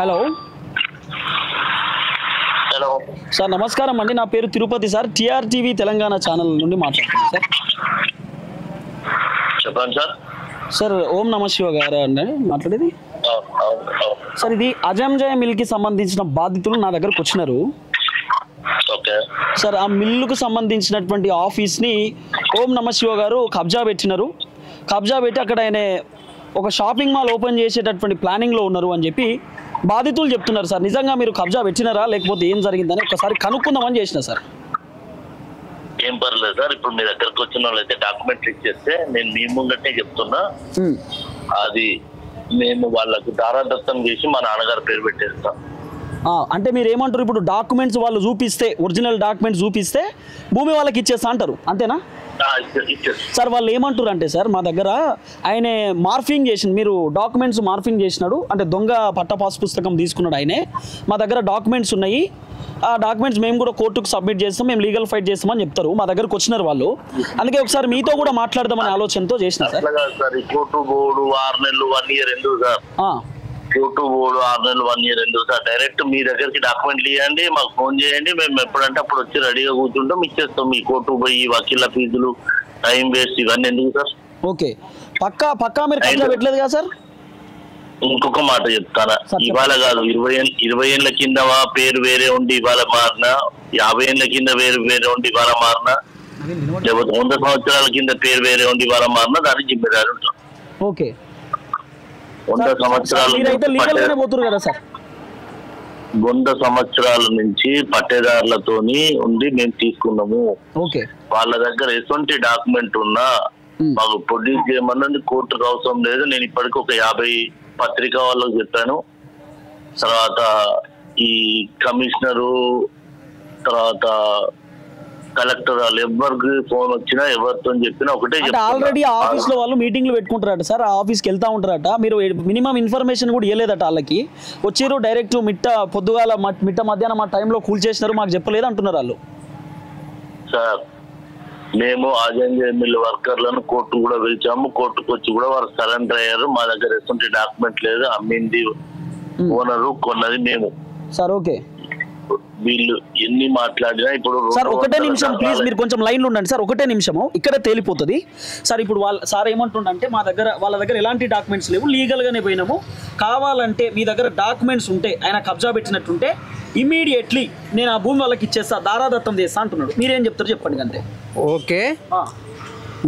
Hello hello sir, నమస్కారం అండి. నా పేరు Tirupati sir. TRTV Telangana channel నుండి మాట్లాడుతున్నాను సార్. చెప్పండి సార్. సార్, ఓం నమ శివ గారు అండి మాట్లాడేది. సార్, ఇది అజంజయ మిల్కి సంబంధించిన బాధితులు నా దగ్గరకు వచ్చినారు. ఓకే సార్, ఆ మిల్లుకు సంబంధించినటువంటి ఆఫీస్ని ఓం నమ శివ గారు కబ్జా పెట్టినారు. కబ్జా పెట్టి అక్కడ ఆయన ఒక షాపింగ్ మాల్ ఓపెన్ చేసేటటువంటి ప్లానింగ్లో ఉన్నారు అని చెప్పి బాధితులు చెప్తున్నారు. సార్, నిజంగా మీరు కబ్జా పెట్టినారా లేకపోతే ఏం జరిగిందని ఒకసారి కనుక్కుందామని చేసిన సార్. ఏం పర్లేదు సార్. ఇప్పుడు మీ దగ్గరకు వచ్చిన వాళ్ళు అయితే డాక్యుమెంట్లు ఇచ్చేస్తే నేను మీ ముందటే చెప్తున్నా, అది మేము వాళ్ళకి దారాదత్తం చేసి మా నాన్నగారి పేరు పెట్టేస్తాం. అంటే మీరు ఏమంటారు, ఇప్పుడు డాక్యుమెంట్స్ వాళ్ళు చూపిస్తే, ఒరిజినల్ డాక్యుమెంట్స్ చూపిస్తే భూమి వాళ్ళకి ఇచ్చేస్తా అంటారు, అంతేనా? సార్, వాళ్ళు ఏమంటారు అంటే సార్, మా దగ్గర ఆయన మార్ఫింగ్ చేసింది, మీరు డాక్యుమెంట్స్ మార్ఫింగ్ చేసినాడు అంటే దొంగ పట్ట పాస్ పుస్తకం తీసుకున్నాడు ఆయనే. మా దగ్గర డాక్యుమెంట్స్ ఉన్నాయి, ఆ డాక్యుమెంట్స్ మేము కూడా కోర్టుకు సబ్మిట్ చేస్తాం, మేము లీగల్ ఫైట్ చేస్తామని చెప్తారు. మా దగ్గరకు వచ్చినారు వాళ్ళు, అందుకే ఒకసారి మీతో కూడా మాట్లాడదామనే ఆలోచనతో చేసిన సార్. కోర్టు బోర్డు 6 నెలలు 1 ఇయర్ ఎందుకు సార్? కోర్టు బోర్డు 6 నెలలు 1 ఇయర్ ఎందుకు సార్? డైరెక్ట్ మీ దగ్గరికి డాక్యుమెంట్లు ఇవ్వండి, మాకు ఫోన్ చేయండి, మేము ఎప్పుడంటే అప్పుడు వచ్చి రెడీగా కూర్చుంటాం, ఇచ్చేస్తాం. మీ కోర్టు పోయి వకీళ్ళ ఫీజులు, టైం వేస్ట్, ఇవన్నీ ఎందుకు సార్? ఓకే, పక్కా మీరు కబ్జా పెట్టలేదు కదా సార్? ఇంకొక మాట చెప్తానా, ఇవాళ కాదు 20 ఏళ్ళ కింద పేరు వేరే ఉండి ఇవాళ మారినా, 50 ఏళ్ళ కింద వేరే ఉండి ఇవాళ మారినా, లేకపోతే 100 సంవత్సరాల కింద పేరు వేరే ఉండి ఇవాళ మారినా దానికి జిమ్మేదారు ఉంటాం. ఓకే, 100 సంవత్సరాల 100 సంవత్సరాల నుంచి పట్టేదారులతోని ఉండి మేము తీసుకున్నాము. వాళ్ళ దగ్గర ఎటువంటి డాక్యుమెంట్ ఉన్నా మాకు ప్రొడ్యూస్ చేయమన్నది కోర్టుకు అవసరం లేదు. నేను ఇప్పటికీ ఒక 50 పత్రికా వాళ్ళకు చెప్పాను. తర్వాత ఈ కమిషనరు, తర్వాత కలెక్టర్ వాళ్ళు ఎవరికి ఫోన్ వచ్చినా ఎవరితో చెప్పినా ఒకటే చెప్తాను. ఆల్రెడీ ఆఫీస్ లో వాళ్ళు మీటింగ్లు పెట్టుకుంటారట సార్, ఆ ఆఫీస్కి వెళ్తా ఉంటారట. మీరు మినిమం ఇన్ఫర్మేషన్ కూడా ఇవ్వలేదట వాళ్ళకి. వచ్చారు డైరెక్ట్ పొద్దుగాల మిట్ట మధ్యాహ్నం ఆ టైంలో కూల్ చేసినారు, మాకు చెప్పలేదు అంటున్నారు వాళ్ళు. సార్, మేము అజంజయ మిల్ వర్కర్లను కోర్టు కూడా పిలిచాము. కోర్టుకు వచ్చి కూడా వారు సరెండర్ అయ్యారు. మా దగ్గర ఎటువంటి డాక్యుమెంట్ లేదు. అమ్మింది ఓనరు, కొన్నది మేము సార్. ఓకే, వీళ్ళు ఎన్ని మాట్లాడినా ఇప్పుడు సార్ ఒకటే నిమిషం ప్లీజ్, మీరు కొంచెం లైన్లో ఉండండి సార్. ఒకటే నిమిషము, ఇక్కడే తేలిపోతుంది సార్. ఇప్పుడు సార్ ఏమంటుండంటే, వాళ్ళ దగ్గర ఎలాంటి డాక్యుమెంట్స్ లేవు, లీగల్గానే పోయినాము. కావాలంటే మీ దగ్గర డాక్యుమెంట్స్ ఉంటే, ఆయన కబ్జా పెట్టినట్టుంటే ఇమీడియట్లీ నేను ఆ భూమి వాళ్ళకి ఇచ్చేస్తా, దారాదత్తం చేస్తా అంటున్నాడు. మీరేం చెప్తారు చెప్పండి అంతే. ఓకే,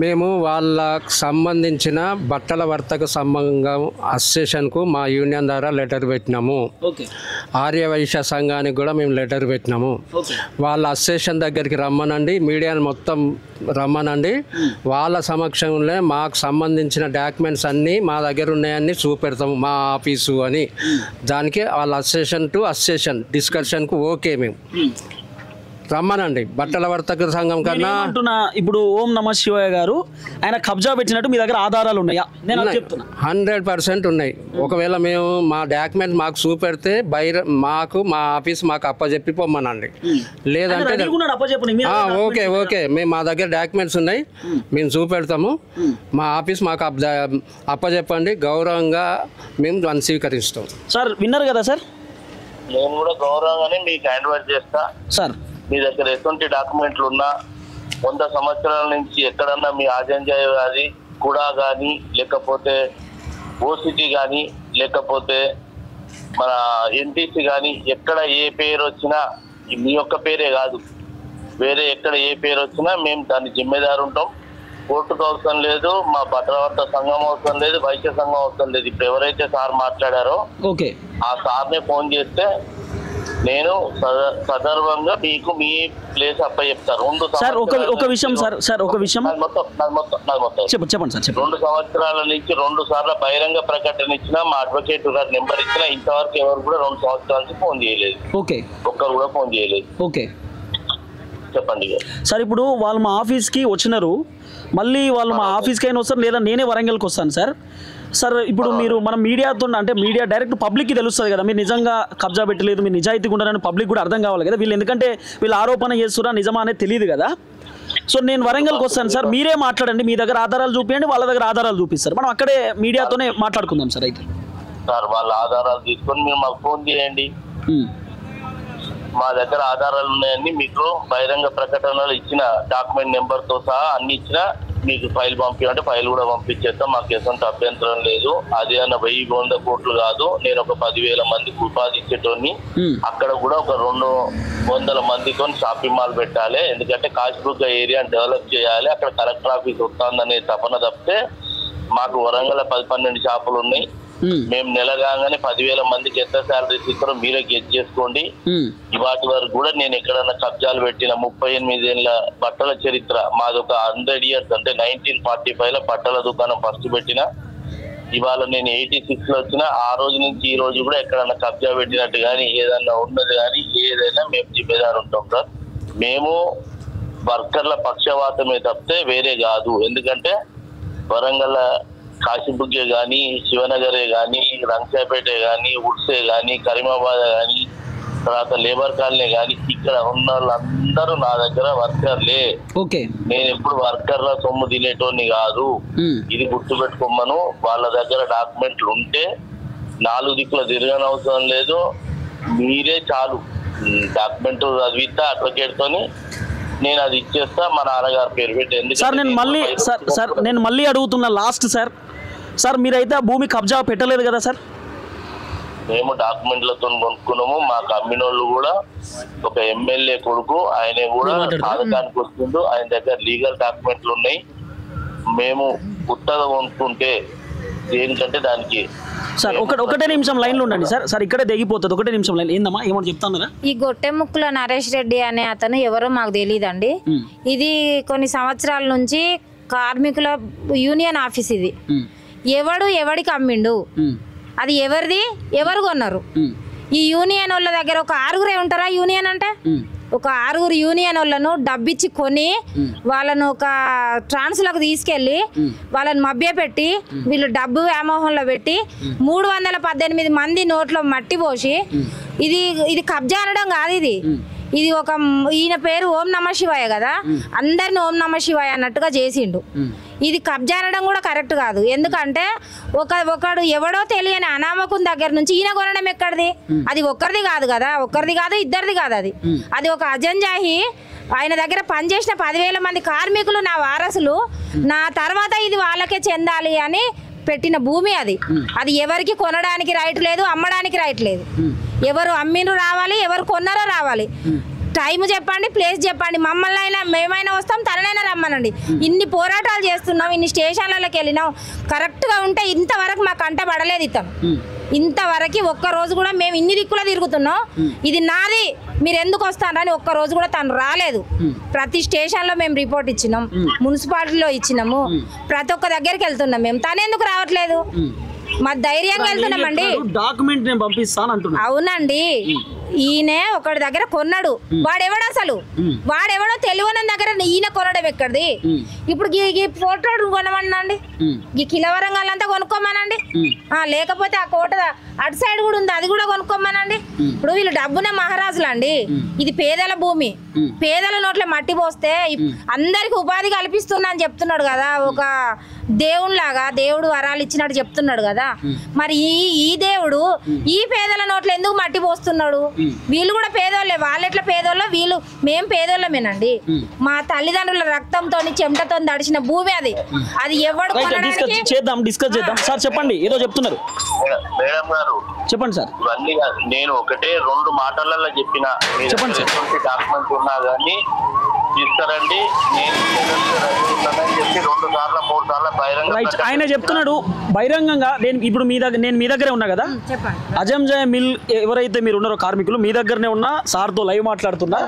మేము వాళ్ళకు సంబంధించిన బట్టల వర్తక సంబంధం అసోసియేషన్కు మా యూనియన్ ద్వారా లెటర్ పెట్టినాము. ఆర్యవైశ్య సంఘానికి కూడా మేము లెటర్ పెట్టినాము. వాళ్ళ అసోసియేషన్ దగ్గరికి రమ్మనండి, మీడియాను మొత్తం రమ్మనండి. వాళ్ళ సమక్షంలో మాకు సంబంధించిన డాక్యుమెంట్స్ అన్నీ మా దగ్గర ఉన్నాయని చూపెడతాము మా ఆఫీసు అని. దానికి వాళ్ళ అసోసియేషన్ టు అసోసియేషన్ డిస్కషన్కు ఓకే, మేము రమ్మనండి. బట్టల వర్తక సంఘం కన్నా ఇప్పుడు ఓం నమ శివయ్య గారు ఆయన కబ్జా పెట్టినట్టు మీ దగ్గర ఆధారాలు ఉన్నాయా? 100% ఉన్నాయి. ఒకవేళ మేము మా డాక్యుమెంట్ మాకు చూపెడితే మా ఆఫీస్ మాకు అప్పచెప్పి పొమ్మనండి. లేదంటే ఓకే, మేము మా దగ్గర డాక్యుమెంట్స్ ఉన్నాయి, మేము చూపెడతాము. మా ఆఫీస్ మాకు అప్పచెప్పండి, గౌరవంగా మేము దాన్ని స్వీకరిస్తాం. సార్, విన్నారు కదా సార్? నేను కూడా గౌరవంగానే మీకు హ్యాండ్ ఓవర్ చేస్తా సార్. మీ దగ్గర ఎటువంటి డాక్యుమెంట్లు ఉన్నా 100 సంవత్సరాల నుంచి ఎక్కడన్నా మీ అజంజయ గారి కూడా కానీ, లేకపోతే ఓసిటీ కానీ, లేకపోతే మన ఎన్టీసీ కానీ, ఎక్కడ ఏ పేరు వచ్చినా, మీ యొక్క పేరే కాదు, వేరే ఎక్కడ ఏ పేరు వచ్చినా మేము దాన్ని జిమ్మేదారు ఉంటాం. కోర్టుకు అవసరం లేదు, మా భద్రవర్త సంఘం అవసరం లేదు, వైద్య సంఘం అవసరం లేదు. ఇప్పుడు ఎవరైతే సార్ మాట్లాడారో ఆ సార్నే ఫోన్ చేస్తే నేను సదర్వంగా మీకు మీ ప్లేస్ అప్ప చెప్తారు. ఒక విషయం చెప్పండి సార్. 2 సంవత్సరాల నుంచి 2 సార్లు బహిరంగ ప్రకటన ఇచ్చినా, మా అడ్వకేట్ గారు నెంబర్ ఇచ్చినా ఇంతవరకు ఎవరు కూడా 2 సంవత్సరాల నుంచి ఫోన్ చేయలేదు. ఒక్కరు కూడా ఫోన్ చేయలేదు. చెప్పండి సార్. ఇప్పుడు వాళ్ళు మా ఆఫీస్కి వచ్చినారు, మళ్ళీ వాళ్ళు మా ఆఫీస్కి అయినా వస్తారు, లేదా నేనే వరంగల్కి వస్తాను సార్. సార్, ఇప్పుడు మీరు మనం మీడియాతో అంటే మీడియా డైరెక్ట్ పబ్లిక్కి తెలుస్తుంది కదా, మీరు నిజంగా కబ్జా పెట్టలేదు, మీరు నిజాయితీగా ఉండాలని పబ్లిక్ కూడా అర్థం కావాలి కదా. ఎందుకంటే వీళ్ళు ఆరోపణ చేస్తున్నా నిజమా అనేది తెలియదు కదా. సో నేను వరంగల్కి వస్తాను సార్, మీరే మాట్లాడండి, మీ దగ్గర ఆధారాలు చూపించండి, వాళ్ళ దగ్గర ఆధారాలు చూపిస్తారు, మనం అక్కడే మీడియాతోనే మాట్లాడుకుందాం సార్. అయితే సార్ వాళ్ళ ఆధారాలు తీసుకొని మీరు మాకు ఫోన్ చేయండి. మా దగ్గర ఆధారాలు ఉన్నాయని మీకు బహిరంగ ప్రకటనలు ఇచ్చిన డాక్యుమెంట్ నెంబర్ తో సహా అన్ని ఇచ్చిన మీకు ఫైల్ పంపించమంటే ఫైల్ కూడా పంపించేస్తాం. మాకు ఎటువంటి అభ్యంతరం లేదు. అది అన్న 1000-100 కోట్లు కాదు. నేను ఒక 10,000 మందికి ఉపాధి ఇచ్చేటోని. అక్కడ కూడా ఒక 200 మందితో షాపింగ్ మాల్ పెట్టాలి. ఎందుకంటే కాశీబుగ్గ ఏరియాని డెవలప్ చేయాలి. అక్కడ కలెక్టర్ ఆఫీస్ వస్తుందనే తపన తప్పితే మాకు వరంగల్ 10-12 షాపులు ఉన్నాయి. మేము నెల కాగానే 10,000 మందికి ఎంత శాలరీస్ ఇస్తారో మీరే గెట్ చేసుకోండి. ఇవాటి వరకు కూడా నేను ఎక్కడన్నా కబ్జాలు పెట్టిన 38 ఏళ్ళ బట్టల చరిత్ర మాది ఒక 100 years అంటే 1945 లో బట్టల దుకాణం ఫస్ట్ పెట్టిన. ఇవాళ నేను 86 లో వచ్చిన. ఆ రోజు నుంచి ఈ రోజు కూడా ఎక్కడన్నా కబ్జా పెట్టినట్టు కానీ ఏదన్నా ఉన్నది కానీ ఏదైనా మేము జిమ్మేదారు ఉంటాం సార్. మేము వర్కర్ల పక్షవాతమే తప్పితే వేరే కాదు. ఎందుకంటే వరంగల్ కాశీబుగ్గే కానీ, శివనగరే కానీ, రంగసాపేటే కానీ, ఉడ్సే కానీ, కరీమాబాద్ కానీ, తర్వాత లేబర్ కాలనీ కానీ ఇక్కడ ఉన్న వాళ్ళందరూ నా దగ్గర వర్కర్లే. నేను ఎప్పుడు వర్కర్ల సొమ్ము తినేటోని కాదు. ఇది గుర్తు పెట్టుకోమను. వాళ్ళ దగ్గర డాక్యుమెంట్లు ఉంటే 4 దిక్కుల తిరగనవసరం లేదు. మీరే చాలు డాక్యుమెంట్ చదివిస్తా అడ్వకేట్ తోని నేను అది ఇచ్చేస్తా మా నాన్నగారి పేరు పెట్టి. సార్ నేను మళ్ళీ అడుగుతున్నా లాస్ట్ సార్ మీరైతే ఆ భూమి కబ్జా పెట్టలేదు కదా సార్? మేము డాక్యుమెంట్లతో కొనుక్కున్నాము. మా కమ్మినోళ్ళు కూడా ఒక ఎమ్మెల్యే కొడుకు, ఆయన కూడా ఆధారానికి వస్తుండు. ఆయన దగ్గర లీగల్ డాక్యుమెంట్లు ఉన్నాయి. మేము ఉత్తగా కొనుక్కుంటే దేనికంటే దానికి. సార్ ఒకటే నిమిషం లైన్లో ఉండండి సార్ ఇక్కడే దిగిపోతుంది. ఒకటే నిమిషం లైన్. ఏందమ్మా ఏమో చెప్తాను. ఈ గొట్టెముక్కుల నరేష్ రెడ్డి అనే అతను ఎవరో మాకు తెలియదండి. ఇది కొన్ని సంవత్సరాల నుంచి కార్మికుల యూనియన్ ఆఫీస్. ఇది ఎవడికి అమ్మిండు, అది ఎవరిది, ఎవరు కొన్నారు? ఈ యూనియన్ వాళ్ళ దగ్గర ఒక 6 ఉంటారా? యూనియన్ అంటే ఒక 6 యూనియన్ వాళ్ళను డబ్బిచ్చి కొని వాళ్ళను ఒక ట్రాన్స్లకు తీసుకెళ్లి వాళ్ళని మభ్యపెట్టి వీళ్ళు డబ్బు వ్యామోహంలో పెట్టి 318 మంది నోట్లో మట్టి పోసి ఇది కబ్జా అనడం కాదు. ఇది ఒక ఈయన పేరు ఓం నమ శివాయ కదా, అందరిని ఓం నమ శివాయ అన్నట్టుగా చేసిండు. ఇది కబ్జా అనడం కూడా కరెక్ట్ కాదు. ఎందుకంటే ఒకడు ఎవడో తెలియని అనామకుని దగ్గర నుంచి ఈయన కొనడం ఎక్కడిది? అది ఒక్కరిది కాదు కదా, ఒక్కరిది కాదు, ఇద్దరిది కాదు. అది ఒక అజంజాహి. ఆయన దగ్గర పనిచేసిన 10,000 మంది కార్మికులు నా వారసులు. నా తర్వాత ఇది వాళ్ళకే చెందాలి అని పెట్టిన భూమి అది ఎవరికి కొనడానికి రైట్ లేదు, అమ్మడానికి రైట్ లేదు. ఎవరు అమ్మినరు రావాలి, ఎవరు కొన్నారో రావాలి. టైం చెప్పండి, ప్లేస్ చెప్పండి. మమ్మల్ని అయినా మేమైనా వస్తాం, తననైనా రమ్మనండి. ఇన్ని పోరాటాలు చేస్తున్నాం, ఇన్ని స్టేషన్లకి వెళ్ళినాం. కరెక్ట్గా ఉంటే ఇంతవరకు మాకు కంట పడలేదు ఇతను. ఇంతవరకు ఒక్కరోజు కూడా మేము ఇన్ని దిక్కులో తిరుగుతున్నాం. ఇది నాది, మీరు ఎందుకు వస్తారని ఒక్కరోజు కూడా తను రాలేదు. ప్రతి స్టేషన్లో మేము రిపోర్ట్ ఇచ్చినాం, మున్సిపాలిటీలో ఇచ్చినాము, ప్రతి ఒక్క దగ్గరికి వెళ్తున్నాం. మేము తను ఎందుకు రావట్లేదు? మా ధైర్యంగా వెళ్తున్నామండి. డాక్యుమెంట్ నేను పంపిస్తాను అంటున్నా. అవునండి, ఈయన ఒకటి దగ్గర కొన్నాడు. వాడెవడు అసలు? వాడెవడో తెలియని దగ్గర ఈయన కొనడం ఎక్కడిది? ఇప్పుడు ఈ ఫోటో కొనమనండి, ఈ కిలవరంగల్ అంతా కొనుక్కోమనండి. లేకపోతే ఆ కోట అటు సైడ్ కూడా ఉంది, అది కూడా కొనుక్కోమనండి. ఇప్పుడు వీళ్ళు డబ్బునే మహారాజులు అండి. ఇది పేదల భూమి. పేదల నోట్ల మట్టి పోస్తే అందరికి ఉపాధి కల్పిస్తున్నా అని చెప్తున్నాడు కదా. ఒక దేవునిలాగా దేవుడు వరాలు ఇచ్చినట్టు చెప్తున్నాడు కదా. మరి ఈ దేవుడు ఈ పేదల నోట్లు ఎందుకు మట్టి పోస్తున్నాడు? వీళ్ళు కూడా పేదోళ్ళే. వాళ్ళు ఎట్లా పేదోళ్ళో వీళ్ళు, మేము పేదోళ్ళమేనండి. మా తల్లిదండ్రుల రక్తంతో చెమటతో దడిచిన భూమి అది ఎవడు డిస్కస్ చేద్దాం సార్. చెప్పండి, ఏదో చెప్తున్నారు. మేడం గారు చెప్పండి సార్. ఇవన్నీ నేను 1-2 మాటలలో చెప్పిన డాక్యుమెంట్ ఉన్నా కానీ తీసుకురండి, నేను చెప్పి 2 సార్లు 3 సార్లు బహిరంగ. ఆయన చెప్తున్నాడు బహిరంగంగా. ఇప్పుడు నేను మీ దగ్గరే ఉన్నా కదా. అజంజాయ్ మిల్ ఎవరైతే మీరు ఉన్నారో కార్మికులు, మీ దగ్గరనే ఉన్నా, సార్తో లైవ్ మాట్లాడుతున్నా.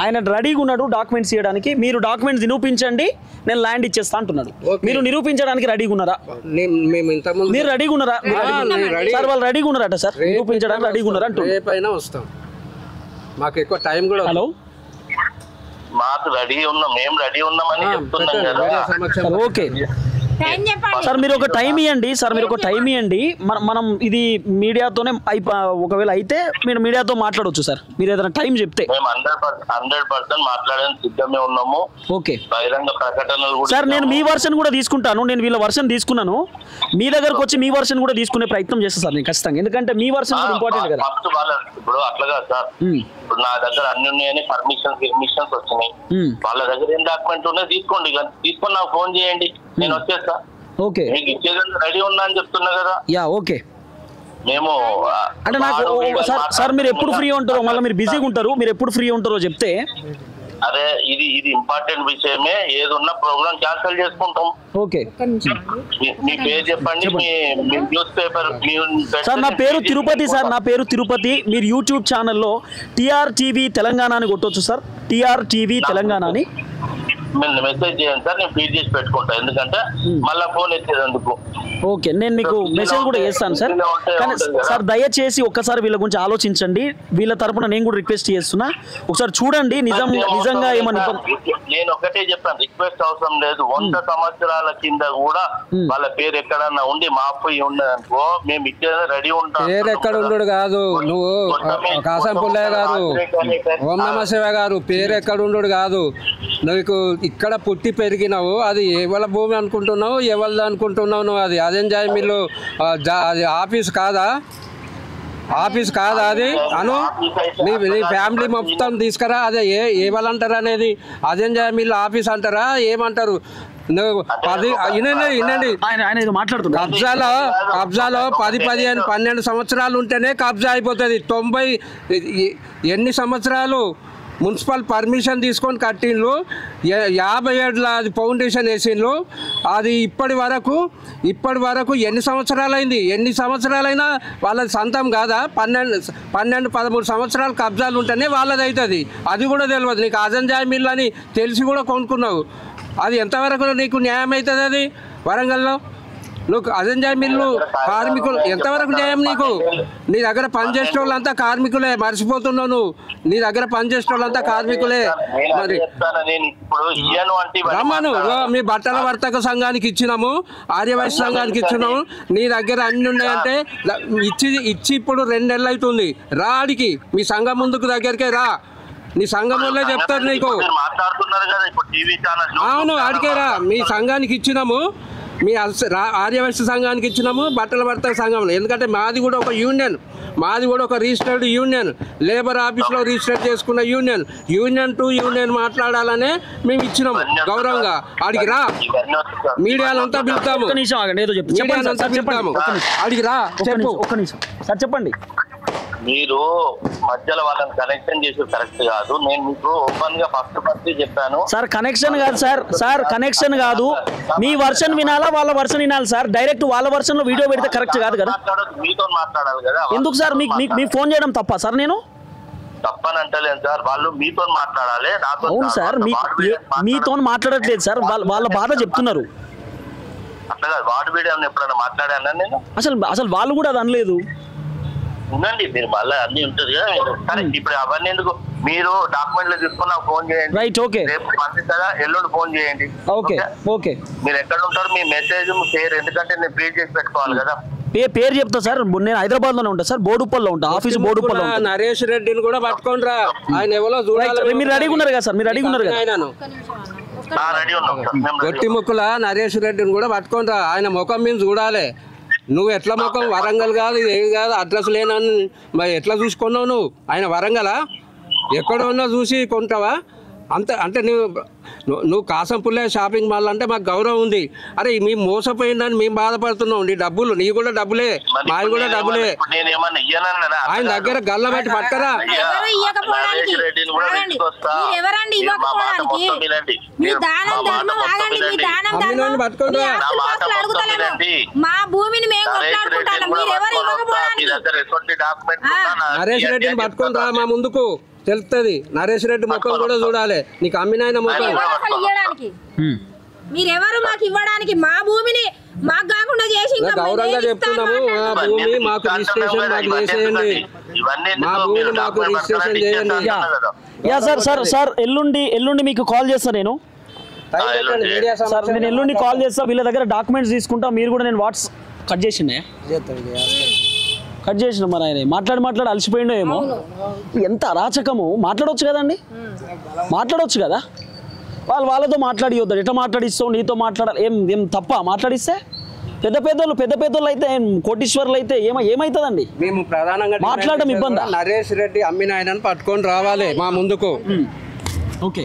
ఆయన రెడీగా ఉన్నాడు డాక్యుమెంట్స్ ఇవ్వడానికి. మీరు డాక్యుమెంట్స్ నిరూపించండి, నేను ల్యాండ్ ఇచ్చేస్తా అంటున్నాడు. మీరు నిరూపించడానికి రెడీగా ఉన్నారా? మీరు రెడీగా ఉన్నారా? సార్ వాళ్ళు రెడీగా ఉన్నారట సార్, నిరూపించడానికి రెడీగా ఉన్నారా అంటున్నారు. వస్తాం, మాకు ఎక్కువ టైం కూడా. హలో, మాకు రెడీ ఉన్నాం, మేము రెడీ ఉన్నామని చెప్తున్నాం కదా. ఓకే సార్ మీరు ఒక టైం ఇవ్వండి సార్, మీరు ఒక టైం ఇవ్వండి. మనం ఇది మీడియాతోనే ఒకవేళ అయితే మీరు మీడియాతో మాట్లాడవచ్చు సార్, మీరు ఏదైనా టైం చెప్తే. 100% మాట్లాడడానికి సిద్ధమే ఉన్నాము. ఓకే బహిరంగ ప్రకటనలు కూడా సార్, నేను మీ వర్షన్ కూడా తీసుకుంటాను. నేను వీళ్ళ వర్షన్ తీసుకున్నాను, మీ దగ్గరకు వచ్చి మీ వర్షన్ కూడా తీసుకునే ప్రయత్నం చేస్తాను సార్ నేను ఖచ్చితంగా, ఎందుకంటే మీ వర్షన్ కూడా ఇంపార్టెంట్ కదా. ఇప్పుడు అట్లాగా సార్, ఇప్పుడు నా దగ్గర అన్ని ఉన్నాయని పర్మిషన్స్ వచ్చినాయి. వాళ్ళ దగ్గర ఏం డాక్యుమెంట్ ఉన్నాయి తీసుకోండి, తీసుకొని నాకు ఫోన్ చేయండి, నేను వచ్చేస్తా. ఓకే మీకు ఇచ్చేది రెడీ ఉన్నా అని చెప్తున్నా కదా. Yeah okay. మేము అంటే నాకు సార్ మీరు ఎప్పుడు ఫ్రీ ఉంటారో, మళ్ళీ మీరు బిజీగా ఉంటారు, మీరు ఎప్పుడు ఫ్రీ ఉంటారో చెప్తే. అదే ఇది ఇంపార్టెంట్ విషయమే, ఏది ఉన్నా ప్రోగ్రామ్ క్యాన్సిల్ చేసుకుంటాం. ఓకే మీ పేరు చెప్పండి, మీ న్యూస్ పేపర్. సార్ నా పేరు తిరుపతి సార్, నా పేరు తిరుపతి. మీరు యూట్యూబ్ ఛానల్లో TRTV తెలంగాణ అని కొట్టవచ్చు సార్, TRTV తెలంగాణ అని మెసేజ్ చేయండి సార్, నేను ఫీడ్ చేసి పెట్టుకుంటా, ఎందుకంటే మళ్ళీ ఫోన్ ఎత్తేందుకు. ఓకే నేను మీకు మెసేజ్ కూడా చేస్తాను సార్. కానీ సార్ దయచేసి ఒక్కసారి వీళ్ళ గురించి ఆలోచించండి, వీళ్ళ తరపున నేను కూడా రిక్వెస్ట్ చేస్తున్నా, ఒకసారి చూడండి నిజంగా ఏమని. నేను ఒకటే చెప్పాను, రిక్వెస్ట్ అవసరం లేదు. 100 సంవత్సరాల కింద కూడా వాళ్ళ పేరు ఎక్కడన్నా ఉండి మాపోయి ఉండదనుకో, మేము ఇచ్చేది రెడీ ఉంటాం. పేరు ఎక్కడ ఉండడు కాదు, నువ్వు కాసం పుల్లయ్య గారు, ఓం నమ శివ గారు, పేరు ఎక్కడ ఉండడు కాదు. నీకు ఇక్కడ పుట్టి పెరిగినావు, అది ఎవరి భూమి అనుకుంటున్నావు, ఎవరిది అనుకుంటున్నావు నువ్వు? అది అజంజాయ్ మిల్లు అది ఆఫీస్ కాదా? ఆఫీస్ కాదా అది? అను నీ ఫ్యామిలీ మొత్తం తీసుకురా, అదే ఏవాళ్ళంటారు అనేది. అజంజాయ్ మిల్లు ఆఫీస్ అంటారా, ఏమంటారు? నువ్వు 10 వినండి, కబ్జాలో 10, 15, 12 సంవత్సరాలు ఉంటేనే కబ్జా అయిపోతుంది. 90 ఎన్ని సంవత్సరాలు మున్సిపల్ పర్మిషన్ తీసుకొని కట్టిండ్రు, 50 ఏళ్ళ అది ఫౌండేషన్ వేసిండ్రు. అది ఇప్పటి వరకు ఎన్ని సంవత్సరాలైంది? ఎన్ని సంవత్సరాలైనా వాళ్ళది సొంతం కాదా? 12, 13 సంవత్సరాలు కబ్జాలు ఉంటేనే వాళ్ళది అవుతుంది. అది కూడా తెలియదు నీకు. అజంజాయ్ మిల్ అని తెలిసి కూడా కొనుక్కున్నావు, అది ఎంతవరకు నీకు న్యాయం అవుతుంది? అది వరంగల్లో నువ్వు అజంజాయ్ మిల్లు కార్మికులు ఎంతవరకు న్యాయం నీకు? నీ దగ్గర పనిచేసే వాళ్ళంతా కార్మికులే, మర్చిపోతున్నావు నువ్వు. నీ దగ్గర పనిచేసే వాళ్ళంతా కార్మికులే. మరి రమ్మను, మీ బట్టల వర్తక సంఘానికి ఇచ్చినాము, ఆర్యవైశ్య సంఘానికి ఇచ్చినాము. నీ దగ్గర అన్ని ఉన్నాయంటే ఇచ్చి ఇప్పుడు 2 నెలలు అవుతుంది. రాడికి మీ సంఘం ముందుకు దగ్గరికే రా, నీ సంఘంలో చెప్తారు నీకు. అవును అడిగే రా, మీ సంఘానికి ఇచ్చినాము, మీ ఆర్యవైశ్య సంఘానికి ఇచ్చినాము, బట్టల వర్తక సంఘంలో. ఎందుకంటే మాది కూడా ఒక యూనియన్, మాది కూడా ఒక రిజిస్టర్డ్ యూనియన్, లేబర్ ఆఫీస్లో రిజిస్టర్ చేసుకున్న యూనియన్ టు యూనియన్ మాట్లాడాలనే మేము ఇచ్చినాము గౌరవంగా. అడిగి రా, మీడియాలంతా పిలుస్తాము, మీడియాలంతా పిలుస్తాము, అడిగి రా, చెప్పు. ఒక్క నిమిషం సార్ చెప్పండి. మీరు మధ్యలో వాళ్ళని కనెక్షన్ చేసి కరెక్ట్ కాదు. నేను మీకు ఓపెన్ గా ఫస్ట్ చెప్పాను సార్, కనెక్షన్ కాదు సార్ కనెక్షన్ కాదు. మీ వర్షన్ వినాలా, వాళ్ళ వర్షన్ వినాలి సార్. డైరెక్ట్ వాళ్ళ వర్షన్ లో వీడియో పెడితే కరెక్ట్ కాదు కదా. మీతో మాట్లాడాలి కదా. ఎందుకు సార్ మీకు ఫోన్ చేయడం తప్ప సార్? నేను తప్పని అంటలేను సార్, వాళ్ళు మీతో మాట్లాడాలి. అవును సార్, మీతో మాట్లాడట్లేదు సార్, వాళ్ళ బాధ చెప్తున్నారు. అట్లా కాదు, వాటి వీడియో ఎప్పుడైనా మాట్లాడాను నేను? అసలు వాళ్ళు కూడా అది అనలేదు. ఉందండి, మీరు మళ్ళీ అన్ని ఉంటుంది కదా. సరే ఇప్పుడు అవన్నీ ఎందుకు, మీరు డాక్యుమెంట్లు తీసుకున్నా ఫోన్ చేయండి. Right, okay. రేపు పంపిస్తారా, ఎల్లుండి ఫోన్ చేయండి. Okay okay. మీరు ఎక్కడ ఉంటారు, మీ మెసేజ్ పేరు, ఎందుకంటే నేను ప్రీడ్ చేసి పెట్టుకోవాలి కదా. పేరు చెప్తా సార్, నేను హైదరాబాద్ లోనే ఉంటా సార్, బోడుప్పల్లో ఉంటా, ఆఫీస్ బోడుప్పల్లో. నరేష్ రెడ్డిని కూడా పట్టుకోండి రా, ఆయన ఎవరో చూడాలి. మీరు రెడీగా ఉన్నారు కదా సార్, మీరు రెడీగా ఉన్నారు కదా? రెడీ ఉన్నాం. గట్టి ముక్కుల నరేష్ రెడ్డిని కూడా పట్టుకోండి రా, ఆయన ముఖం మీద చూడాలి. నువ్వు ఎట్లా ముఖం, వరంగల్ కాదు ఏమి కాదు, అడ్రస్ లేనని మరి ఎట్లా చూసుకున్నావు నువ్వు? ఆయన వరంగలా ఎక్కడ ఉన్నా చూసి కొంటావా? అంత అంటే నువ్వు కాసం పుల్లయ్య షాపింగ్ మాల్ అంటే మాకు గౌరవం ఉంది. అరే మేము మోసపోయిందని మేము బాధపడుతున్నాం. నీ డబ్బులు, నీ కూడా డబ్బులే, మావి కూడా డబ్బులే. ఆయన దగ్గర గల్ల బట్టి పట్టరా. పట్టుకోండి. నరేష్ రెడ్డిని పట్టుకొని రా మా ముందుకు, తెలుస్తుంది. నరేష్ రెడ్డి ముఖం కూడా చూడాలి, నీకు అమ్మినాయన ముఖం. మీరెవరు మాకు ఇవ్వడానికి? మా భూమిని మాకు కాకుండా చేసి గౌరవంగా చెప్తున్నాము, మా భూమి మాకు రిజిస్ట్రేషన్ మాకు చేసేయండి, మా భూమిని మాకు రిజిస్ట్రేషన్ చేయండి. యా సార్ ఎల్లుండి మీకు కాల్ చేస్తాను నేను. సార్ నేను ఎల్లుండి కాల్ చేస్తా, వీళ్ళ దగ్గర డాక్యుమెంట్స్ తీసుకుంటా, మీరు కూడా నేను వాట్స్ కట్ చేసిండే కట్ చేసిన మరి ఆయన మాట్లాడి అలసిపోయిండో ఏమో. ఎంత అరాచకము, మాట్లాడవచ్చు కదండి, మాట్లాడవచ్చు కదా, వాళ్ళతో మాట్లాడియొద్దు, ఎట్లా మాట్లాడిస్తావు, నీతో మాట్లాడాలి, ఏం తప్ప మాట్లాడిస్తే? పెద్ద పెద్దోళ్ళు అయితే కోటీశ్వర్లు అయితే ఏమవుతుందండి? మేము ప్రధానంగా మాట్లాడడం ఇబ్బంది. నరేష్ రెడ్డి అమ్మిన ఆయనను పట్టుకొని రావాలి మా ముందుకు. ఓకే.